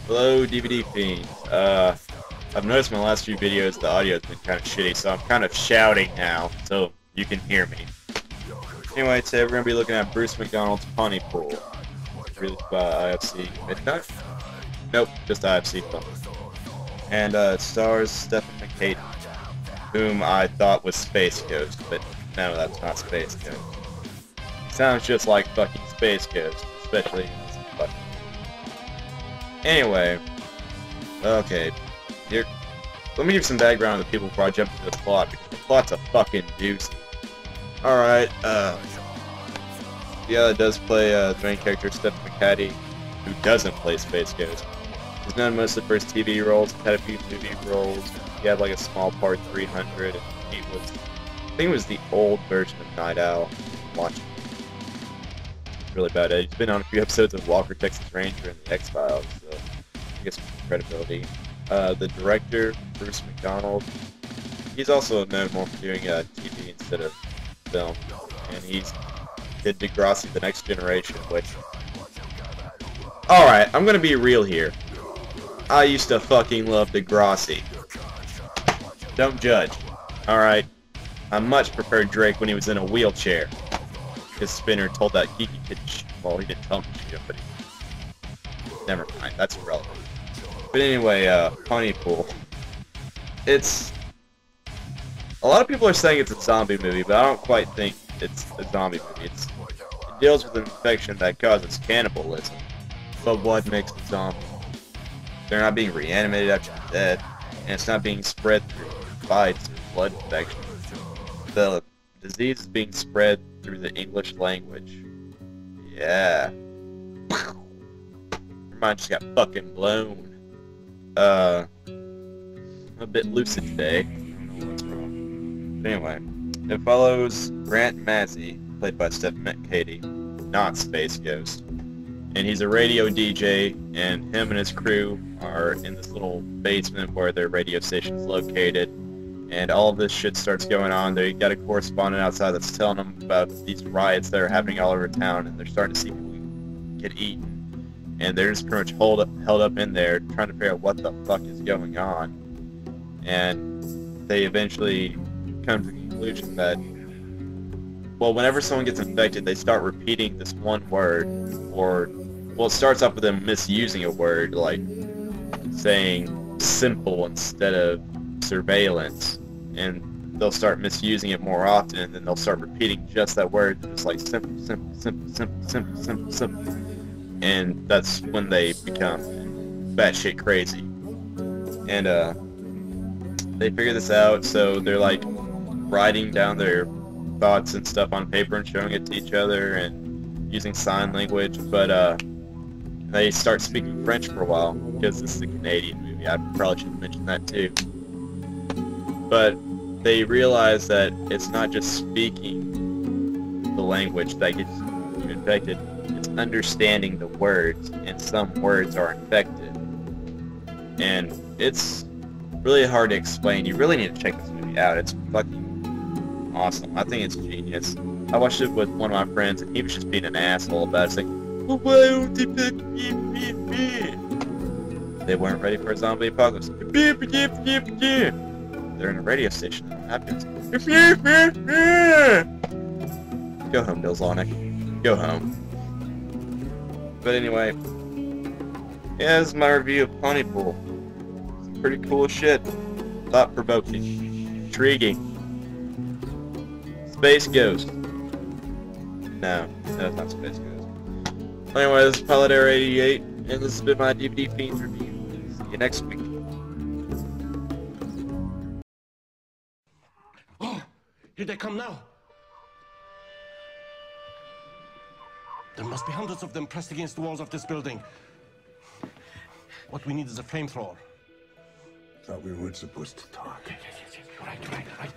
Hello, DVD Fiends. I've noticed my last few videos the audio's been kind of shitty, so I'm kind of shouting now, so you can hear me. Anyway, today we're going to be looking at Bruce McDonald's Pontypool, released by IFC Midnight. Nope, just IFC film. And it stars Stephen McCady, whom I thought was Space Ghost, but no, that's not Space Ghost. Sounds just like fucking Space Ghost, especially in this fucking. Anyway, okay, here, let me give some background on the people before I jump into the plot, because the plot's a fucking doozy. Alright, yeah, it does play the main character, Stephen McCady, who doesn't play Space Ghost. He's known mostly for his TV roles, had a few movie roles. He had like a small part 300, and he was, I think it was the old version of Night Owl. Watch it. Really bad. He's been on a few episodes of Walker, Texas Ranger, and the X-Files, so I guess credibility. The director, Bruce McDonald, he's also known more for doing TV instead of film, and he's did Degrassi: The Next Generation, which... Alright, I'm gonna be real here. I used to fucking love Degrassi. Don't judge. Alright? I much preferred Drake when he was in a wheelchair. Because Spinner told that geeky kid well, he didn't tell him to shoot him, but he... Never mind, that's irrelevant. But anyway, Pontypool. It's... A lot of people are saying it's a zombie movie, but I don't quite think it's a zombie movie. It deals with an infection that causes cannibalism. But what makes a zombie? They're not being reanimated after they're dead, and it's not being spread through bites or blood infections. The disease is being spread through the English language. Yeah. Your mind just got fucking blown. I'm a bit lucid today. I don't know what's wrong. But anyway, it follows Grant Mazzy, played by Stephen McCady, not Space Ghost. And he's a radio DJ, and him and his crew are in this little basement where their radio station's located. And all of this shit starts going on. They got a correspondent outside that's telling them about these riots that are happening all over town, and they're starting to see people get eaten. And they're just pretty much held up in there, trying to figure out what the fuck is going on. And they eventually come to the conclusion that, well, whenever someone gets infected, they start repeating this one word, or, well, it starts off with them misusing a word, like saying simple instead of surveillance, and they'll start misusing it more often, and then they'll start repeating just that word, just like simple, simple, simple, simple, simple, simple, simple, and that's when they become batshit crazy. And they figure this out, so they're like writing down their thoughts and stuff on paper and showing it to each other and using sign language, but they start speaking French for a while, because this is a Canadian movie. I probably should have mentioned that too. But they realize that it's not just speaking the language that gets you infected, it's understanding the words, and some words are infected. And it's really hard to explain. You really need to check this movie out. It's fucking awesome. I think it's genius. I watched it with one of my friends, and he was just being an asshole about it. It's like, well, why don't they pick me? They weren't ready for a zombie apocalypse. They're in a radio station. Happens. Go home, Dilzonic. Go home. But anyway, yeah, this is my review of Pontypool. Some pretty cool shit. Thought-provoking. Intriguing. Space Ghost. No, it's not Space Ghost. Anyway, this is Pilot Air 88, and this has been my DVD Fiends review. See you next week. Here they come now. There must be hundreds of them pressed against the walls of this building. What we need is a flamethrower. Thought we weren't supposed to talk. Yes. You're right.